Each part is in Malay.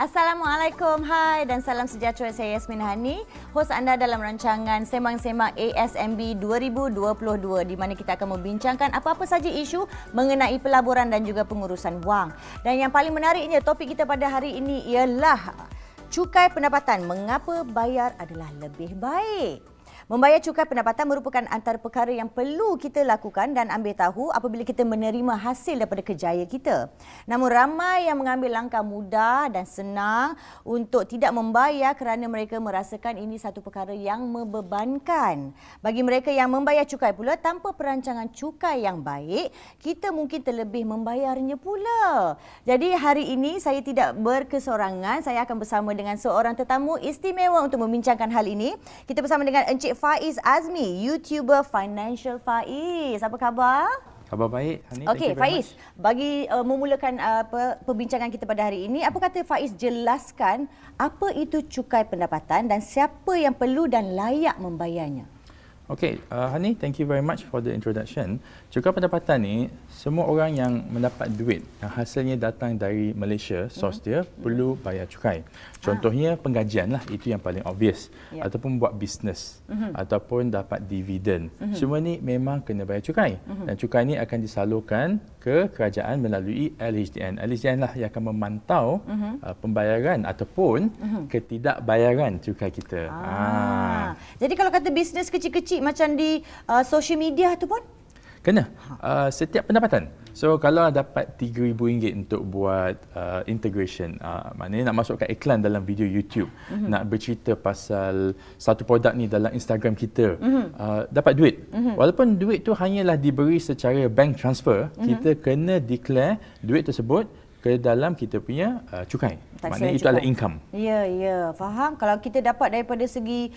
Assalamualaikum, hai dan salam sejahtera. Saya Yasmin Hani, hos anda dalam rancangan Sembang-Sembang ASMB 2022 di mana kita akan membincangkan apa-apa saja isu mengenai pelaburan dan juga pengurusan wang. Dan yang paling menariknya, topik kita pada hari ini ialah cukai pendapatan. Mengapa bayar adalah lebih baik? Membayar cukai pendapatan merupakan antara perkara yang perlu kita lakukan dan ambil tahu apabila kita menerima hasil daripada kerjaya kita. Namun ramai yang mengambil langkah mudah dan senang untuk tidak membayar kerana mereka merasakan ini satu perkara yang membebankan. Bagi mereka yang membayar cukai pula, tanpa perancangan cukai yang baik, kita mungkin terlebih membayarnya pula. Jadi hari ini saya tidak berkesorangan, saya akan bersama dengan seorang tetamu istimewa untuk membincangkan hal ini. Kita bersama dengan Encik Faiz Azmi, YouTuber Financial Faiz. Apa khabar? Khabar baik, Hani. Okey, Faiz, bagi memulakan perbincangan kita pada hari ini, apa kata Faiz jelaskan apa itu cukai pendapatan dan siapa yang perlu dan layak membayarnya? Okey, Hani, thank you very much for the introduction. Cukai pendapatan ni, semua orang yang mendapat duit yang hasilnya datang dari Malaysia, source dia, perlu bayar cukai. Contohnya penggajian lah, itu yang paling obvious. Ataupun buat bisnes, ataupun dapat dividen. Semua ni memang kena bayar cukai. Dan cukai ni akan disalurkan ke kerajaan melalui LHDN. LHDN lah yang akan memantau pembayaran ataupun ketidakbayaran cukai kita. Jadi kalau kata bisnes kecil-kecil macam di social media tu pun? Kena. Setiap pendapatan. So kalau dapat RM3,000 untuk buat integration, maknanya nak masukkan iklan dalam video YouTube, nak bercerita pasal satu produk ni dalam Instagram kita, dapat duit. Walaupun duit tu hanyalah diberi secara bank transfer, kita kena declare duit tersebut ke dalam kita punya cukai. Maknanya itu adalah income. Ya, faham. Kalau kita dapat daripada segi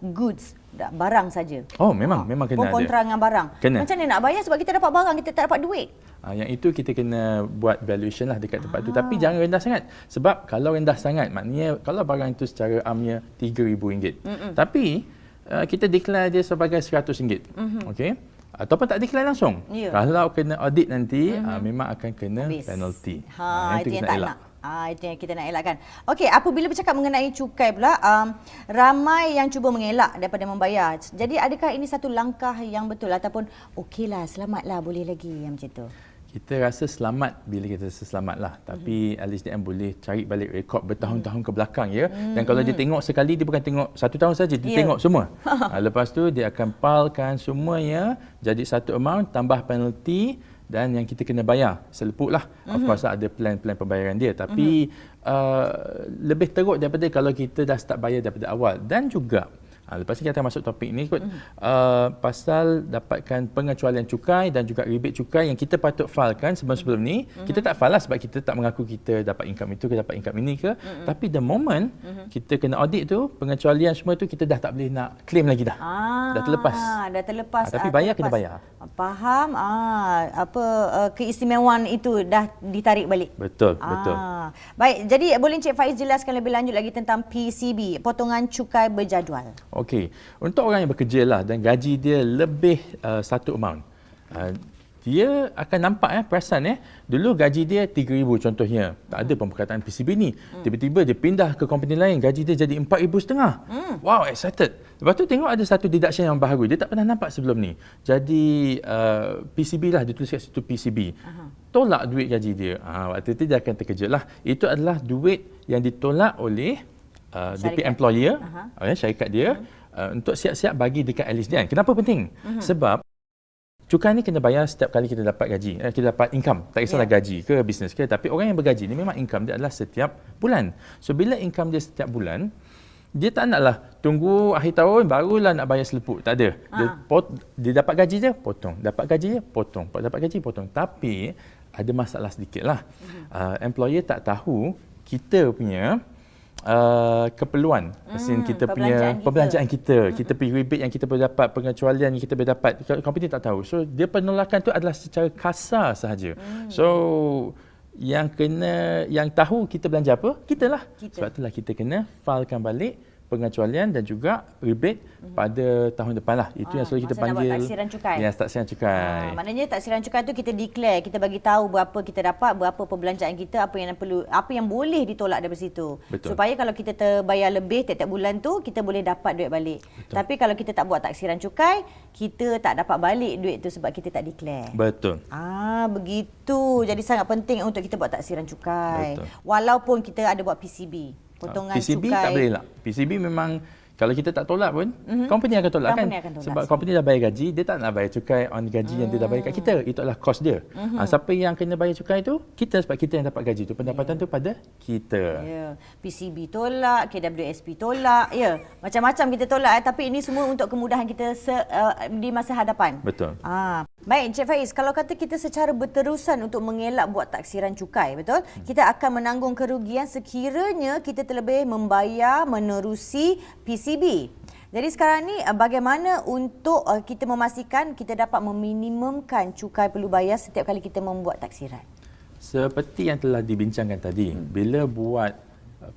goods, barang saja. Oh, memang kena ada. Kontra dengan barang. Kena. Macam mana nak bayar sebab kita dapat barang, kita tak dapat duit? Yang itu kita kena buat valuation lah dekat tempat tu. Tapi jangan rendah sangat. Sebab kalau rendah sangat, maknanya kalau barang itu secara amnya RM3,000. Tapi kita declare dia sebagai RM100. Okey? Ataupun tak declare langsung. Kalau kena audit nanti, memang akan kena penalty. Itu yang tak nak. Itu yang kita nak elakkan. Okey, apabila bercakap mengenai cukai pula, ramai yang cuba mengelak daripada membayar. Jadi adakah ini satu langkah yang betul ataupun okeylah, selamatlah, boleh lagi yang macam tu? Kita rasa selamat bila kita rasa selamat lah. Tapi LHDN boleh cari balik rekod bertahun-tahun ke belakang ya. Dan kalau dia tengok sekali, dia bukan tengok 1 tahun saja, dia tengok semua. Lepas tu dia akan pilkan semuanya jadi satu amount tambah penalty dan yang kita kena bayar selepuk lah. Of course ada plan-plan pembayaran dia. Tapi lebih teruk daripada kalau kita dah start bayar daripada awal. Dan juga lepas ni kita akan masuk topik ni kot, pasal dapatkan pengecualian cukai dan juga rebate cukai yang kita patut filekan sebelum ni. Kita tak file lah sebab kita tak mengaku kita dapat income itu ke dapat income ini ke. Tapi the moment kita kena audit tu, pengecualian semua tu kita dah tak boleh nak claim lagi dah. Dah terlepas. Dah terlepas. Tapi bayar kena bayar. Faham? Keistimewaan itu dah ditarik balik. Betul. Baik, jadi boleh Encik Faiz jelaskan lebih lanjut lagi tentang PCB, potongan cukai berjadual. Okey, untuk orang yang bekerja lah dan gaji dia lebih satu amount, dia akan nampak perasan dulu gaji dia RM3,000 contohnya, tak ada pemberkataan PCB ni, tiba-tiba dia pindah ke company lain, gaji dia jadi RM4,500. Wow, excited. Lepas tu tengok ada satu deduction yang baru, dia tak pernah nampak sebelum ni. Jadi PCB lah, dia tulis kat situ PCB. Tolak duit gaji dia. Waktu tu dia akan terkejut lah. Itu adalah duit yang ditolak oleh DP employer, syarikat dia, untuk siap-siap bagi dekat LHDN. Kenapa penting? Sebab cukai ni kena bayar setiap kali kita dapat gaji. Kita dapat income. Tak kisahlah gaji ke bisnes ke. Tapi orang yang bergaji ni memang income dia adalah setiap bulan. So bila income dia setiap bulan, dia tak naklah tunggu akhir tahun barulah nak bayar selepuk. Tak ada. Dia dapat gaji je, potong. Dapat gaji je, potong. Dapat gaji, potong. Tapi ada masalah sedikit lah. Employer tak tahu kita punya keperluan, kita punya perbelanjaan kita punya rebate yang kita boleh dapat, pengecualian yang kita boleh dapat, company tak tahu. So dia penolakan tu adalah secara kasar sahaja. So yang tahu kita belanja apa, kita lah. Sebab itulah kita kena filekan balik pengecualian dan juga rebate pada tahun depan lah. Itu yang selalu kita masa nak buat panggil taksiran cukai. Ya, taksiran cukai. Maknanya taksiran cukai tu kita declare, kita bagi tahu berapa kita dapat, berapa perbelanjaan kita, apa yang perlu, apa yang boleh ditolak dari situ. Betul. Supaya kalau kita terbayar lebih tiap-tiap bulan tu, kita boleh dapat duit balik. Betul. Tapi kalau kita tak buat taksiran cukai, kita tak dapat balik duit tu sebab kita tak declare. Betul. Begitu. Jadi sangat penting untuk kita buat taksiran cukai. Betul. Walaupun kita ada buat PCB, potongan PCB cukai. tak boleh lah. PCB memang kalau kita tak tolak pun, company akan tolak Company kan. akan tolak, Sebab company dah bayar gaji, dia tak nak bayar cukai on gaji yang dia dah bayar kat kita. Itu adalah kos dia. Siapa yang kena bayar cukai tu? Kita, sebab kita yang dapat gaji tu. Pendapatan tu pada kita. Ya, PCB tolak, KWSP tolak, ya, macam-macam kita tolak. Tapi ini semua untuk kemudahan kita di masa hadapan. Betul. Baik, Encik Faiz, kalau kata kita secara berterusan untuk mengelak buat taksiran cukai, betul? Kita akan menanggung kerugian sekiranya kita terlebih membayar menerusi PCB. Jadi sekarang ni bagaimana untuk kita memastikan kita dapat meminimumkan cukai perlu bayar setiap kali kita membuat taksiran? Seperti yang telah dibincangkan tadi, bila buat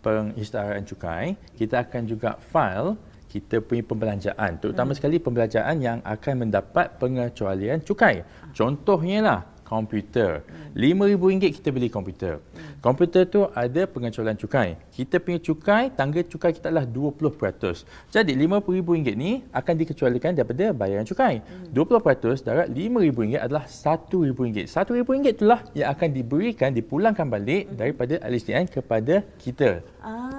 pengisytiharan cukai, kita akan juga file kita punya pembelanjaan, terutama sekali pembelanjaan yang akan mendapat pengecualian cukai. Contohnya lah, komputer. RM5,000 kita beli komputer. Komputer tu ada pengecualian cukai. Kita punya cukai, tangga cukai kita adalah 20%. Jadi RM50,000 ni akan dikecualikan daripada bayaran cukai. 20% darab RM5,000 adalah RM1,000. RM1,000 itulah yang akan diberikan, dipulangkan balik daripada LHDN kepada kita.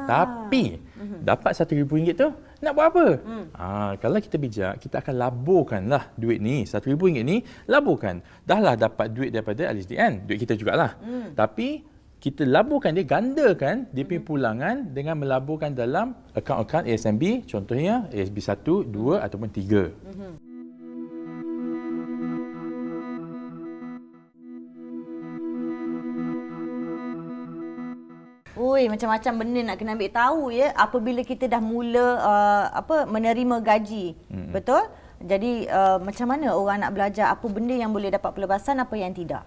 Tapi dapat RM1,000 tu nak buat apa? Kalau kita bijak, kita akan laburkanlah duit ni, RM1,000 ni, laburkan. Dahlah dapat duit daripada LHDN, duit kita jugalah. Tapi kita laburkan dia, gandakan dia punya pulangan dengan melaburkan dalam akaun-akaun ASMB, contohnya ASB 1, 2 ataupun 3. Oi, macam-macam benda nak kena ambil tahu ya apabila kita dah mula menerima gaji. Betul? Jadi macam mana orang nak belajar apa benda yang boleh dapat pelepasan, apa yang tidak?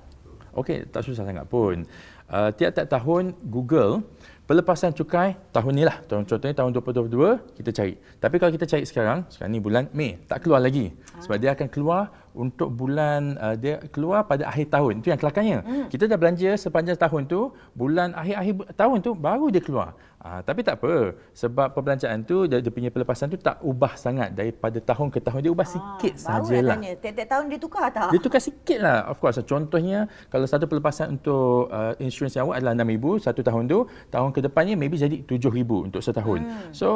Okey, tak susah sangat pun. Tiap-tiap tahun Google pelepasan cukai tahun ni lah. Contohnya tahun 2022 kita cari. Tapi kalau kita cari sekarang ni bulan Mei, tak keluar lagi. Sebab dia akan keluar untuk bulan, dia keluar pada akhir tahun. Itu yang kelakarnya. Kita dah belanja sepanjang tahun tu, bulan akhir-akhir tahun tu baru dia keluar. Tapi tak apa, sebab perbelanjaan tu dia punya pelepasan tu tak ubah sangat daripada tahun ke tahun, dia ubah sikit sajalah. Baru nak tanya, tiap-tiap tahun dia tukar tak? Dia tukar sikit lah, of course. Contohnya kalau satu pelepasan untuk insurans yang awak adalah RM6,000 satu tahun tu, tahun ke depannya maybe jadi RM7,000 untuk setahun. So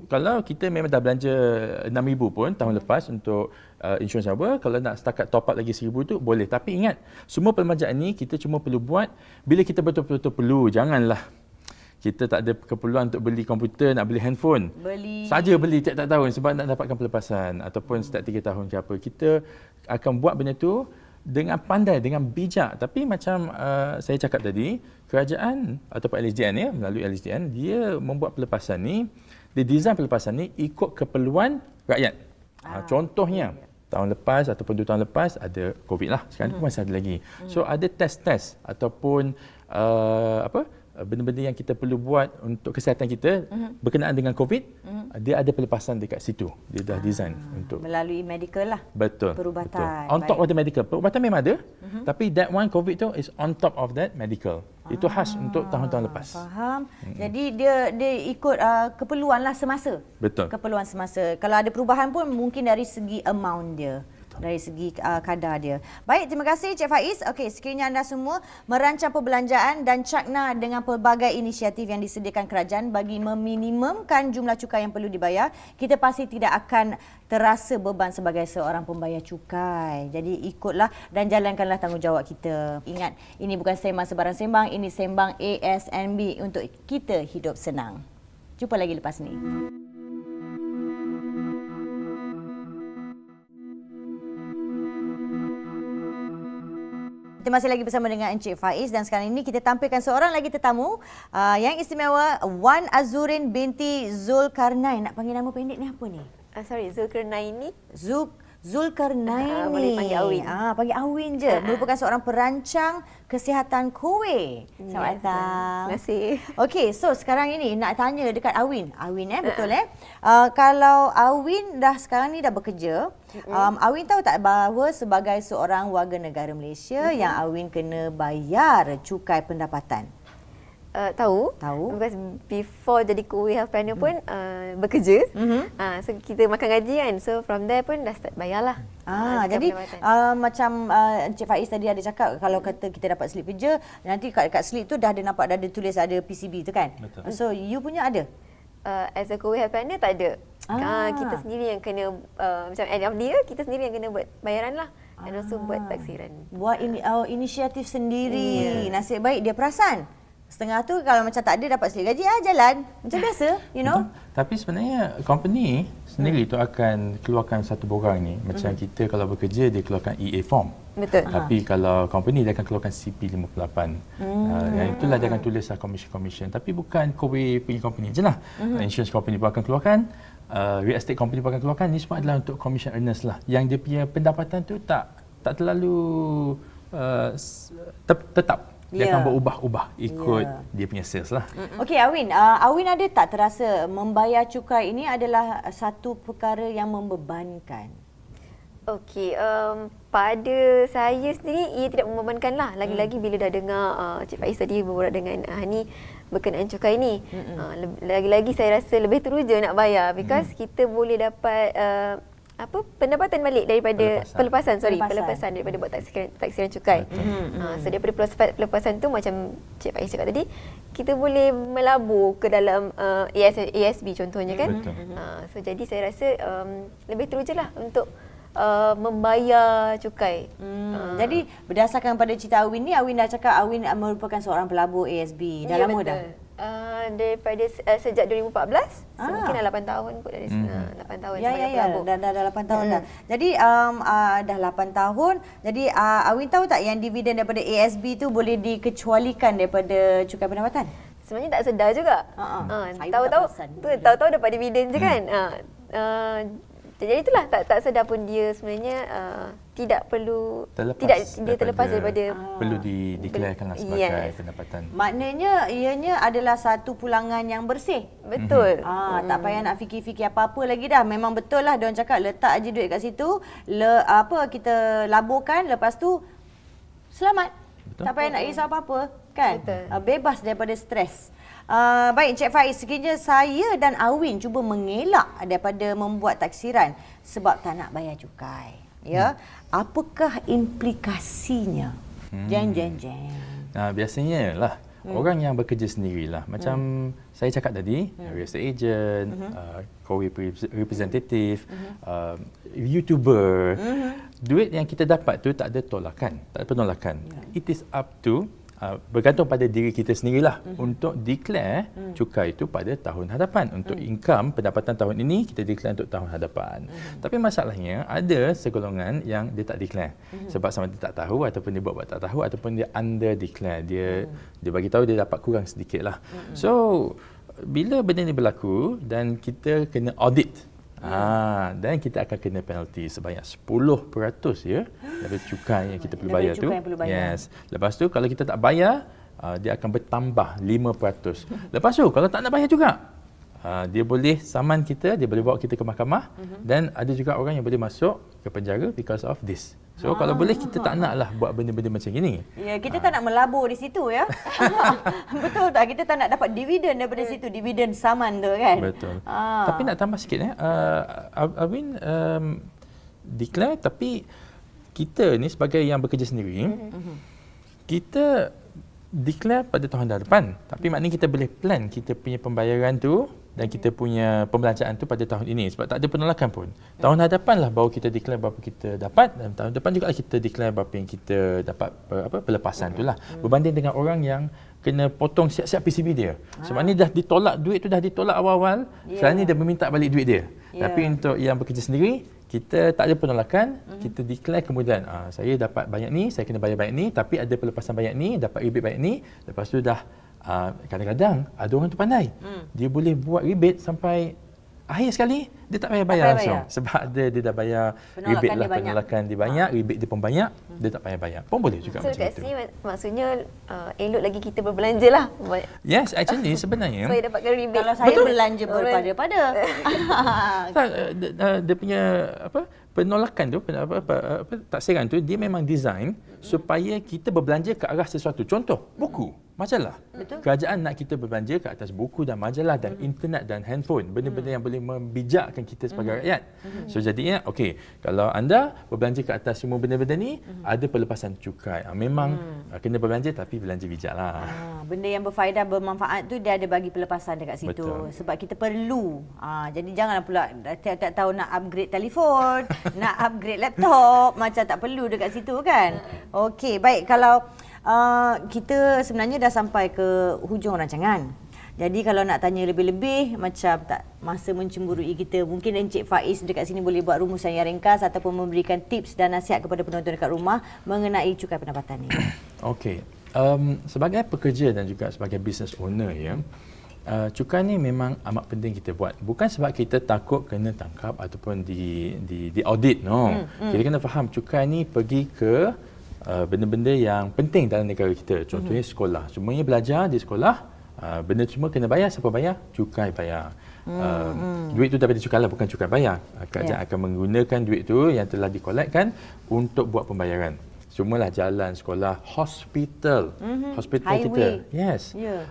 kalau kita memang dah belanja RM6,000 pun tahun lepas untuk insurans awak, kalau nak setakat top up lagi RM1,000 tu boleh. Tapi ingat, semua perbelanjaan ni kita cuma perlu buat bila kita betul-betul perlu. Janganlah kita tak ada keperluan untuk beli komputer, nak beli handphone. Beli tiap-tiap tahun sebab nak dapatkan pelepasan ataupun setiap 3 tahun ke apa. Kita akan buat benda tu dengan pandai, dengan bijak. Tapi macam saya cakap tadi, kerajaan ataupun LHDN ya, melalui LHDN, dia membuat pelepasan ni, dia design pelepasan ni ikut keperluan rakyat. Contohnya, tahun lepas ataupun 2 tahun lepas ada COVID lah. Sekarang pun masih ada lagi. So ada test-test ataupun benda-benda yang kita perlu buat untuk kesihatan kita berkenaan dengan COVID, dia ada pelepasan dekat situ. Dia dah design untuk melalui medical lah. Betul. Perubatan. Betul. On top of the medical. Perubatan memang ada, tapi that one COVID tu is on top of that medical. Itu khas untuk tahun-tahun lepas. Faham. Jadi dia ikut keperluan lah semasa. Betul. Keperluan semasa. Kalau ada perubahan pun mungkin dari segi amount dia. Dari segi kadar dia. Baik, terima kasih Cik Faiz. Okey, sekiranya anda semua merancang perbelanjaan dan cakna dengan pelbagai inisiatif yang disediakan kerajaan bagi meminimumkan jumlah cukai yang perlu dibayar, kita pasti tidak akan terasa beban sebagai seorang pembayar cukai. Jadi ikutlah dan jalankanlah tanggungjawab kita. Ingat, ini bukan sembang sebarang sembang, ini sembang ASNB untuk kita hidup senang. Jumpa lagi lepas ni. Kita masih lagi bersama dengan Encik Faiz dan sekarang ini kita tampilkan seorang lagi tetamu yang istimewa, Wan Azurin binti Zulkarnain. Nak panggil nama pendek ni apa ni? Zulkarnaini. Zulkarnaini. Boleh panggil Awin. Panggil Awin je. Merupakan seorang perancang kesihatan Kuwait. Selamat datang. Terima kasih. Okey, so sekarang ini nak tanya dekat Awin. Awin betul kalau Awin dah sekarang ni dah bekerja, Awin tahu tak bahawa sebagai seorang warga negara Malaysia yang Awin kena bayar cukai pendapatan? Tahu. Because before jadi Kuwait Health Planner pun bekerja. So kita makan gaji kan. So from there pun dah start bayar lah. Jadi macam Encik Faiz tadi ada cakap kalau kata kita dapat slip kerja, nanti kat slip tu dah ada nampak dah ada tulis ada PCB tu kan. Betul. So you punya ada? As a Kuwait Health Planner tak ada. Kita sendiri yang kena macam end of the year kita sendiri yang kena buat bayaran lah. And also buat taksiran. Buat inisiatif sendiri. Nasib baik dia perasan. Setengah tu kalau macam tak ada dapat slip gaji jalan. Macam biasa, you know. Tapi sebenarnya company sendiri tu akan keluarkan satu borang ni. Macam kita kalau bekerja dia keluarkan EA form. Betul. Tapi kalau company dia akan keluarkan CP58. Yang itulah dia akan tulis commission. Tapi bukan Kuwait punya company je lah. Insurance company pun akan keluarkan. Real estate company pun akan keluarkan. Ini semua adalah untuk commission earners lah. Yang dia punya pendapatan tu tak terlalu tetap. Dia akan berubah-ubah ikut dia punya sales lah. Okey Awin, Awin ada tak terasa membayar cukai ini adalah satu perkara yang membebankan? Okey, pada saya sendiri ia tidak membebankan lah. Lagi-lagi bila dah dengar Cik Faiz tadi berborak dengan Hani berkenaan cukai ni. Lagi-lagi saya rasa lebih teruja nak bayar because kita boleh dapat pendapatan balik daripada pelepasan daripada buat taksiran cukai. So daripada pelepasan tu macam Cik Faiz cakap tadi, kita boleh melabur ke dalam ASB contohnya kan. So jadi saya rasa lebih terujalah untuk membayar cukai. Jadi berdasarkan pada cerita Awin ni, Awin dah cakap Awin merupakan seorang pelabur ASB. Dah lama dah? Daripada sejak 2014, mungkin dah 8 tahun kot dari 8 tahun sebagai pelabur. Dah 8 tahun dah. Jadi dah 8 tahun. Jadi Awin tahu tak yang dividen daripada ASB tu boleh dikecualikan daripada cukai pendapatan? Sebenarnya tak sedar juga. Tahu-tahu dapat dividen je kan. Jadi itulah tak sedar pun dia sebenarnya tidak perlu terlepas daripada perlu dideklarkanlah sebagai pendapatan. Maknanya ianya adalah satu pulangan yang bersih. Betul. Tak payah nak fikir-fikir apa-apa lagi dah. Memang betul lah diorang cakap letak aje duit kat situ, kita laburkan, lepas tu selamat. Betul. Tak payah nak risau apa-apa kan. Bebas daripada stres. Baik Encik Faiz, sekiranya saya dan Awin cuba mengelak daripada membuat taksiran sebab tak nak bayar cukai. Apakah implikasinya? Jeng. Biasanya lah orang yang bekerja sendirilah. Macam saya cakap tadi, real estate agent, Kuwait representative, YouTuber. Duit yang kita dapat tu tak ada tolakan, tak ada penolakan. It is up to bergantung pada diri kita sendirilah untuk declare cukai itu pada tahun hadapan. Untuk income pendapatan tahun ini kita declare untuk tahun hadapan. Tapi masalahnya ada segolongan yang dia tak declare. Sebab sama dia tak tahu ataupun dia buat tak tahu ataupun dia under declare. Dia bagi tahu dia dapat kurang sedikitlah. So bila benda ni berlaku dan kita kena audit, dan kita akan kena penalti sebanyak 10% daripada cukai yang kita perlu bayar tu. Yes. Lepas tu kalau kita tak bayar, dia akan bertambah 5%. Lepas tu kalau tak nak bayar juga, dia boleh saman kita, dia boleh bawa kita ke mahkamah dan ada juga orang yang boleh masuk ke penjara because of this. So kalau boleh kita tak naklah buat benda-benda macam ini. Ya, kita tak nak melabur di situ ya. Betul tak? Kita tak nak dapat dividen daripada situ, dividen saman tu kan. Betul. Tapi nak tambah sikit Awin declare, tapi kita ni sebagai yang bekerja sendiri, kita declare pada tahun depan. Tapi maknanya kita boleh plan kita punya pembayaran tu dan kita punya pembelanjaan tu pada tahun ini sebab tak ada penolakan pun. Tahun hadapan lah baru kita declare berapa kita dapat dan tahun depan juga kita declare berapa yang kita dapat pelepasan tu lah. Berbanding dengan orang yang kena potong siap-siap PCB dia. So maknanya dah ditolak, duit tu dah ditolak awal-awal, sekarang ni dia meminta balik duit dia. Tapi untuk yang bekerja sendiri, kita tak ada penolakan, kita declare kemudian saya dapat banyak ni, saya kena bayar banyak ni, tapi ada pelepasan banyak ni, dapat rebate banyak ni, lepas tu dah kadang-kadang ada orang tu pandai. Dia boleh buat rebate sampai akhir sekali dia tak payah bayar payah langsung. bayar. Sebab dia dah bayar Penolakan rebate dia lah, banyak. penolakan dia banyak, rebate dia pun banyak, dia tak payah bayar. Pun boleh juga So macam kat itu. sini maksudnya elok lagi kita berbelanja lah. Yes, actually sebenarnya Supaya dapatkan rebate. Kalau saya belanja berpada-pada. tak, dia punya penolakan tu, taksiran tu, dia memang design supaya kita berbelanja ke arah sesuatu. Contoh, buku, majalah. Betul. Kerajaan nak kita berbelanja ke atas buku dan majalah dan internet dan handphone. Benda-benda yang boleh membijakkan kita sebagai rakyat. So jadinya, okey, kalau anda berbelanja ke atas semua benda-benda ni, ada pelepasan cukai. Memang kena berbelanja tapi belanja bijak lah. Benda yang berfaedah, bermanfaat tu dia ada bagi pelepasan dekat situ. Betul. Sebab kita perlu. Jadi janganlah pula tiap-tiap tahun nak upgrade telefon, nak upgrade laptop, macam tak perlu dekat situ kan. Okey, baik, kalau kita sebenarnya dah sampai ke hujung rancangan. Jadi kalau nak tanya lebih-lebih, macam tak masa mencemburui kita, mungkin Encik Faiz dekat sini boleh buat rumusan yang ringkas ataupun memberikan tips dan nasihat kepada penonton dekat rumah mengenai cukai pendapatan ni. Okey, sebagai pekerja dan juga sebagai business owner ya, cukai ni memang amat penting kita buat. Bukan sebab kita takut kena tangkap ataupun di audit, no. Kita kena faham cukai ni pergi ke benda-benda yang penting dalam negara kita. Contohnya sekolah. Semuanya belajar di sekolah. Benda semua kena bayar. Siapa bayar? Cukai bayar. Duit tu daripada cukai lah, bukan cukai bayar. Kerajaan akan menggunakan duit tu yang telah dikolekkan untuk buat pembayaran. Semualah jalan, sekolah, hospital. Hospital Highway. kita. Yes. Ya.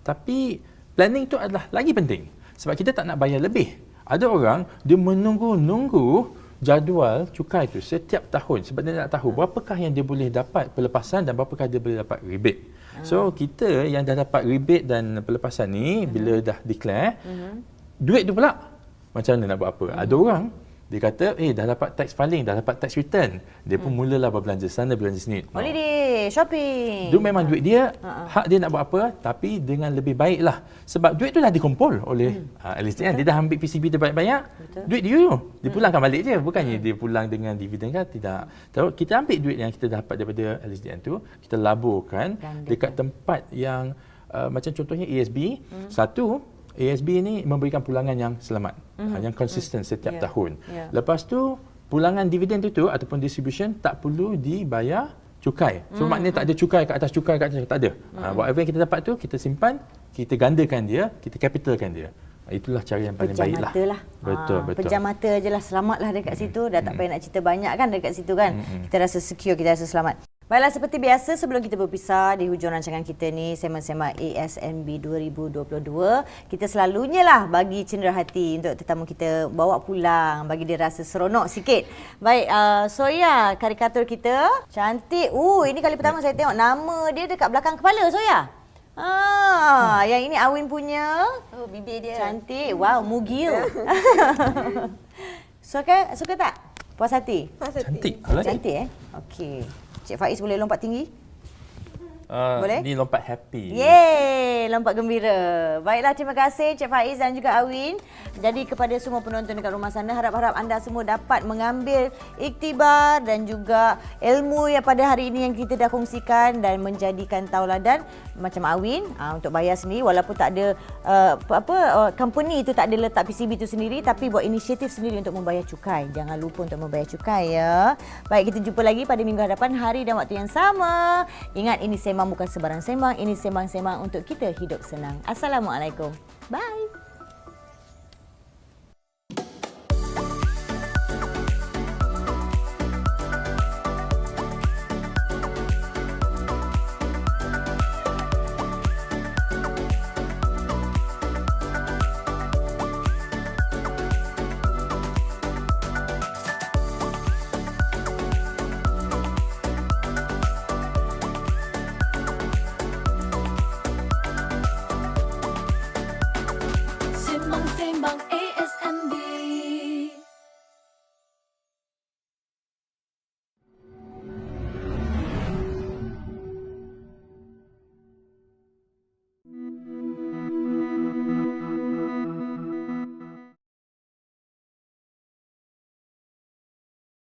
Tapi planning tu adalah lagi penting. Sebab kita tak nak bayar lebih. Ada orang, dia menunggu jadual cukai tu setiap tahun sebab dia nak tahu berapakah yang dia boleh dapat pelepasan dan berapakah dia boleh dapat rebate. So kita yang dah dapat rebate dan pelepasan ni bila dah declare, duit tu pula macam mana nak buat apa? Ada orang dia kata, dah dapat tax filing, dah dapat tax return. Dia pun mulalah berbelanja sana, belanja sini. Holiday, shopping. Itu memang duit dia, hak dia nak buat apa, tapi dengan lebih baiklah. Sebab duit tu dah dikumpul oleh LSDN. Dia dah ambil PCB dia banyak-banyak, duit dia tu. Dia pulangkan balik je. Bukannya dia pulang dengan dividen kan, tidak. Tahu, kita ambil duit yang kita dapat daripada LSDN tu, kita laburkan dekat tempat yang macam contohnya ASB. Satu, ASB ni memberikan pulangan yang selamat, yang konsisten setiap tahun. Lepas tu, pulangan dividen tu ataupun distribution tak perlu dibayar cukai. So maknanya tak ada cukai ke atas cukai ke atas, tak ada. Whatever yang kita dapat tu, kita simpan, kita gandakan dia, kita capitalkan dia. Itulah cara yang paling baik lah. Betul. Pejam mata je lah, selamatlah dekat situ. Dah tak payah nak cerita banyak kan dekat situ kan. Kita rasa secure, kita rasa selamat. Baiklah, seperti biasa sebelum kita berpisah di hujung rancangan kita ni, sembang-sembang ASNB 2022, kita selalunya lah bagi cenderahati untuk tetamu kita, bawa pulang, bagi dia rasa seronok sikit. Baik, Soya, karikatur kita, cantik. Ini kali pertama saya tengok nama dia dekat belakang kepala, Soya. Yang ini Awin punya. Oh, bibir dia. Cantik. Wow, mugil. Suka tak? Puas hati? Cantik. Cantik Okey. Cik Faiz boleh lompat tinggi? Boleh? Ni lompat happy. Yeay, lompat gembira. Baiklah, terima kasih Cik Faiz dan juga Awin. Jadi kepada semua penonton dekat rumah sana, harap-harap anda semua dapat mengambil iktibar dan juga ilmu yang pada hari ini yang kita dah kongsikan dan menjadikan tauladan macam Awin untuk bayar sendiri walaupun tak ada company itu tak ada letak PCB itu sendiri, tapi buat inisiatif sendiri untuk membayar cukai. Jangan lupa untuk membayar cukai ya. Baik, kita jumpa lagi pada minggu hadapan, hari dan waktu yang sama. Ingat, ini sembang bukan sebarang sembang, ini sembang-sembang untuk kita hidup senang. Assalamualaikum. Bye.